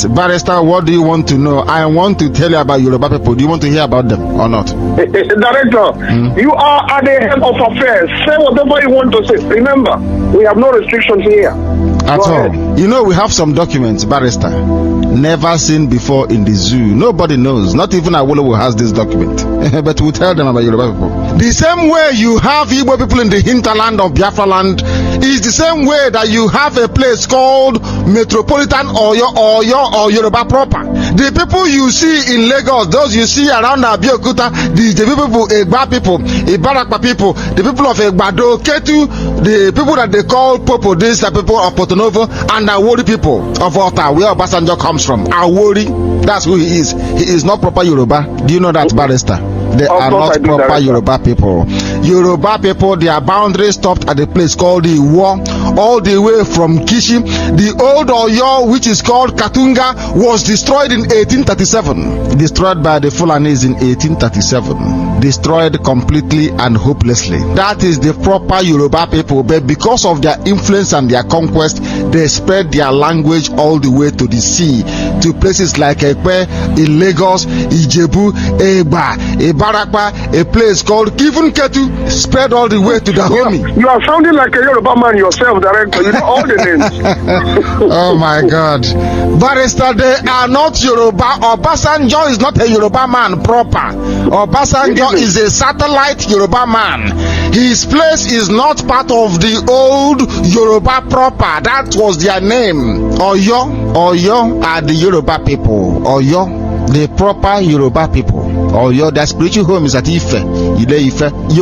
Barrister, what do you want to know? I want to tell you about Yoruba people. Do you want to hear about them or not? Director, you are at the head of affairs. Say whatever you want to say. Remember, we have no restrictions here. At all. You know, we have some documents, Barrister, never seen before in the zoo. Nobody knows. Not even Awolowo has this document. But we'll tell them about Yoruba people. The same way you have Igbo people in the hinterland of Biafra land is the same way that you have a place called Metropolitan Oyo or Yoruba proper. The people you see in Lagos, those you see around Abeokuta, the people, Egba people, Ibarakpa people, the people of Egbado, Ketu, the people that they call Popo, these are people of Porto-Novo, and Awori people of Ota, where Obasanjo comes from. Awori, that's who he is. He is not proper Yoruba. Do you know that, Barrister? They are not proper Yoruba people. Yoruba people, their boundary stopped at a place called the Iwo, all the way from Kishi. The old Oyo, which is called Katunga, was destroyed in 1837. Destroyed by the Fulanis in 1837. Destroyed completely and hopelessly. That is the proper Yoruba people, but because of their influence and their conquest, they spread their language all the way to the sea, to places like Ekpe, in Lagos, Ijebu, Egba, Ibarakpa, a place called Kivun Ketu, spread all the way to the Dahomey. You are sounding like a Yoruba man yourself, Director. You know all the names. Oh my God. Barrister, they are not Yoruba. Obasanjo is not a Yoruba man proper. Obasanjo is a satellite Yoruba man. His place is not part of the old Yoruba proper. That was their name. Oyo are the Yoruba people. Oyo, the proper Yoruba people. Oyo, their spiritual home is at Ife.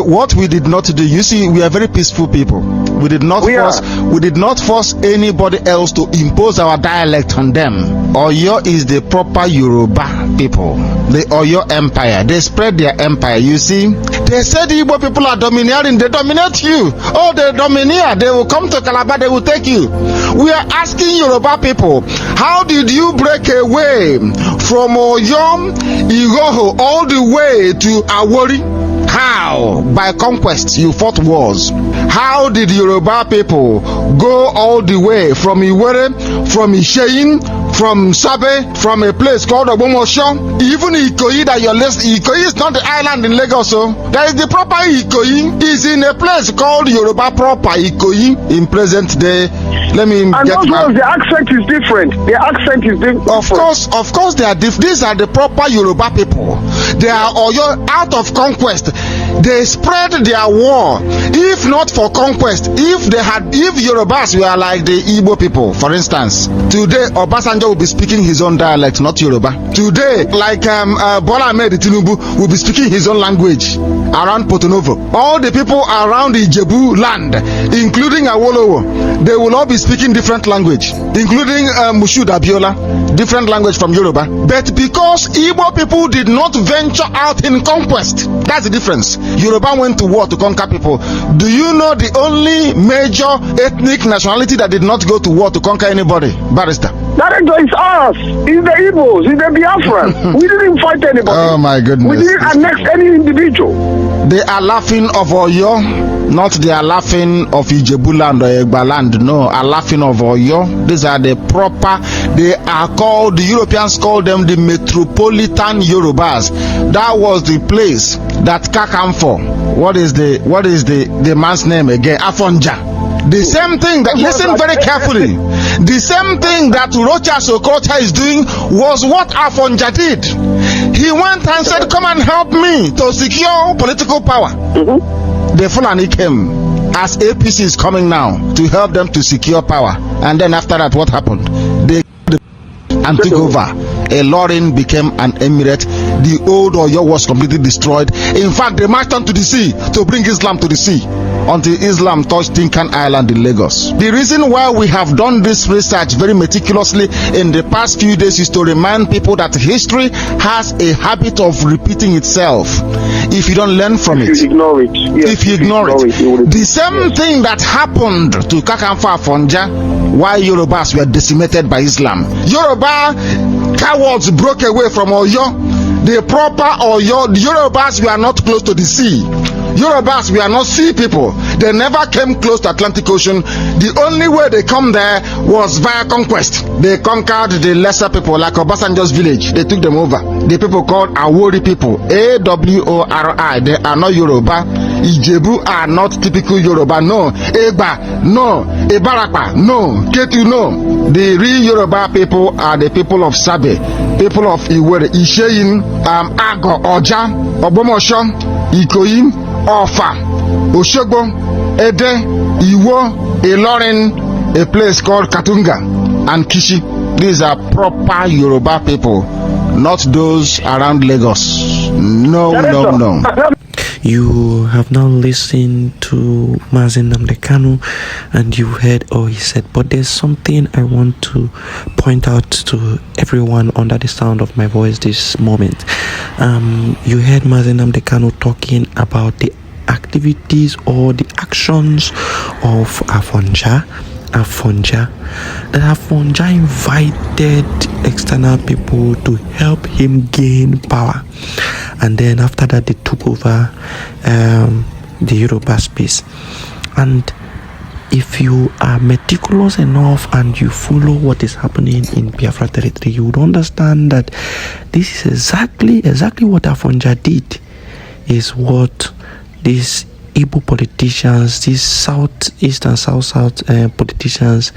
What we did not do, you see, we are very peaceful people. We did not force anybody else to impose our dialect on them. Oyo is the proper Yoruba people. The Oyo Empire. They spread their empire. You see, they said the Igbo people are domineering. They dominate you. Oh, they domineer. They will come to Calabar. They will take you. We are asking Yoruba people, how did you break away from Oyo, Igoho, all the way to Awori? How? By conquest. You fought wars. How did Yoruba people go all the way from Iwere, from Isheyin, from Sabe, from a place called Obomosho, even Ikoyi that you're listening? Ikoyi is not the island in Lagos, so there is the proper Ikoyi is in a place called Yoruba proper Ikoyi in present day. Let me and get back. The accent is different. The accent is different. Of course, they are different. These are the proper Yoruba people. They are Oyo out of conquest. They spread their war. If not for conquest, if Yorubas were like the Igbo people, for instance, today Obasanjo will be speaking his own dialect, not Yoruba. Today, like Bola Ahmed Tinubu will be speaking his own language around Porto-Novo. All the people around the Ijebu land, including Awolowo, they will all be speaking different language, including Mushood Abiola, different language from Yoruba. But because Igbo people did not venture out in conquest, that's the difference. Yoruba went to war to conquer people. Do you know the only major ethnic nationality that did not go to war to conquer anybody? Barrister. Director, it's us. It's the Igbos. It's the Biafrans. We didn't fight anybody. Oh my goodness. We didn't annex any individual. They are laughing of Oyo, not they are laughing of Ijebu land or Egba land. No, are laughing of Oyo. These are the proper. They are called, the Europeans call them the Metropolitan Yorubas. That was the place that Kakamfo. What is the man's name again? Afonja. The same thing that, listen very carefully, the same thing that Rocha Sokocha is doing was what Afonja did. He went and said, come and help me to secure political power. The Fulani came as APC is coming now to help them to secure power. And then after that, what happened? They and took over. A Lorin became an emirate. The old Oyo was completely destroyed. In fact, they marched onto the sea to bring Islam to the sea until Islam touched Tinkan Island in Lagos. The reason why we have done this research very meticulously in the past few days is to remind people that history has a habit of repeating itself if you don't learn from it. If you ignore it. Yes. If you ignore it. The same thing that happened to Kakamfa Afonja while Yorubas were decimated by Islam. Yoruba cowards broke away from Oyo. The proper Oyo, the Yorubas were not close to the sea. Yorubas were not sea people. They never came close to Atlantic Ocean. The only way they come there was via conquest. They conquered the lesser people, like Obasanjo's village. They took them over. The people called Awori people, A-W-O-R-I. They are not Yoruba. Ijebu are not typical Yoruba. No. Egba, no. Ibarapa, no. Ketu, no. The real Yoruba people are the people of Sabe, people of Iwere, Isheyin, Ago, Oja, Obomosho, Ikoyi, Ofa, Oshogbo, Ede, Iwo, Ilorin, a place called Katunga, and Kishi. These are proper Yoruba people, not those around Lagos. No, no, no. You have now listened to Mazi Nnamdi Kanu, and you heard all he said. But there's something I want to point out to everyone under the sound of my voice this moment. You heard Mazi Nnamdi Kanu talking about the activities or the actions of Afonja, that Afonja invited external people to help him gain power, and then after that they took over the Yoruba space. And if you are meticulous enough and you follow what is happening in Biafra territory, you would understand that this is exactly what Afonja did, is what these Igbo politicians, these southeast and south politicians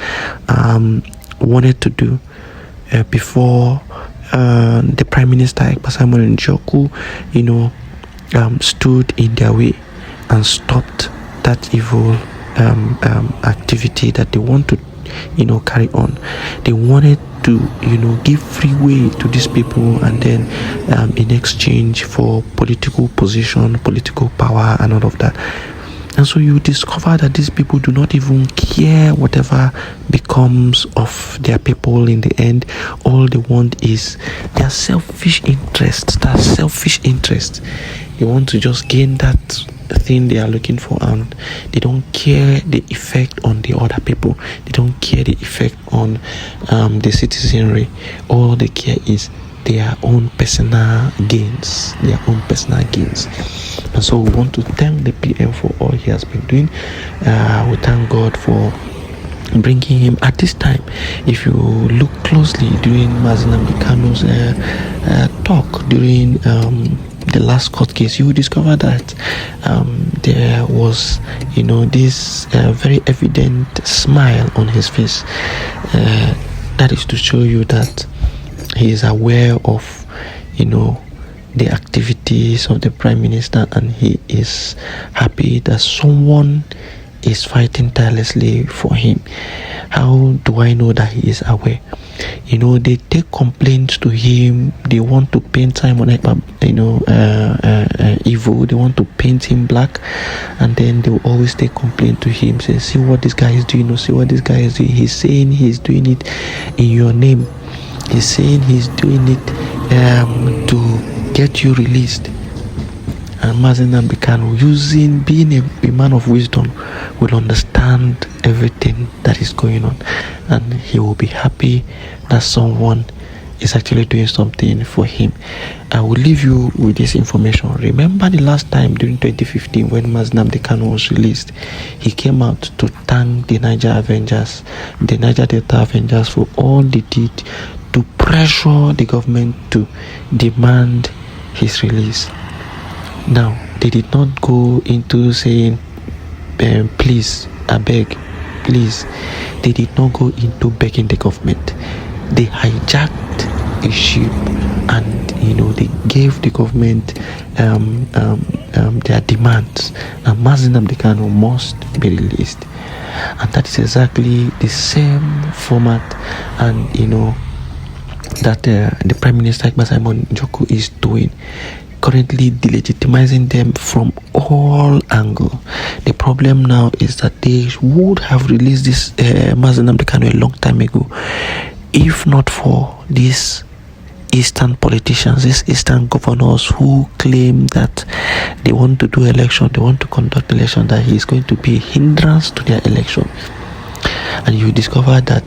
wanted to do before the Prime Minister Ekpasamon Njoku, stood in their way and stopped that evil activity that they want to carry on. They wanted to give free way to these people, and then in exchange for political position, political power, and all of that. And so you discover that these people do not even care whatever becomes of their people in the end. All they want is their selfish interests. They want to just gain that thing they are looking for, and they don't care the effect on the other people. They don't care the effect on the citizenry. All they care is their own personal gains. And so we want to thank the PM for all he has been doing. We thank God for bringing him at this time. If you look closely during Mazi Nnamdi Kanu's talk during the last court case, you will discover that there was this very evident smile on his face. That is to show you that he is aware of the activities of the Prime Minister, and he is happy that someone is fighting tirelessly for him. How do I know that he is aware? They take complaints to him. They want to paint Simon evil. They want to paint him black, and then they will always take complaint to him, say, see what this guy is doing, or see what this guy is doing. He's saying he's doing it in your name. He's saying he's doing it to get you released. And Mazi Nnamdi Kanu, being a man of wisdom, will understand everything that is going on, and he will be happy that someone is actually doing something for him. I will leave you with this information. Remember the last time during 2015 when Mazi Nnamdi Kanu was released, he came out to thank the Niger Delta Avengers for all they did to pressure the government to demand his release. Now, they did not go into saying, please, I beg, please. They did not go into begging the government. They hijacked a ship, and they gave the government their demands, and Mazi Nnamdi Kanu must be released. And that is exactly the same format, and that the Prime Minister Ekpasamon Njoku is doing, currently delegitimizing them from all angles. The problem now is that they would have released this Mazi Nnamdi Kanu a long time ago, if not for these eastern politicians, these eastern governors who claim that they want to do election, they want to conduct election, that he is going to be a hindrance to their election. And you discover that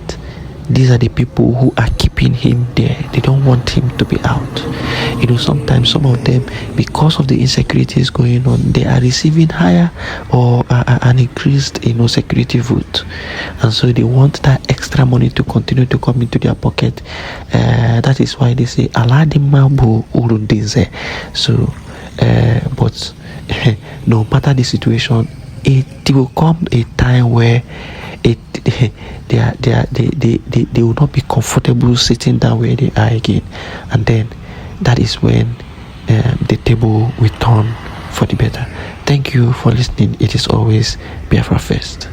these are the people who are keeping him there. They don't want him to be out. Sometimes some of them, because of the insecurities going on, they are receiving higher or an increased security vote, and so they want that extra money to continue to come into their pocket. That is why they say Aladimabo Urundinze. So but no matter the situation, it will come a time where they will not be comfortable sitting down where they are again, and then that is when the table will turn for the better. Thank you for listening. It is always Biafra First.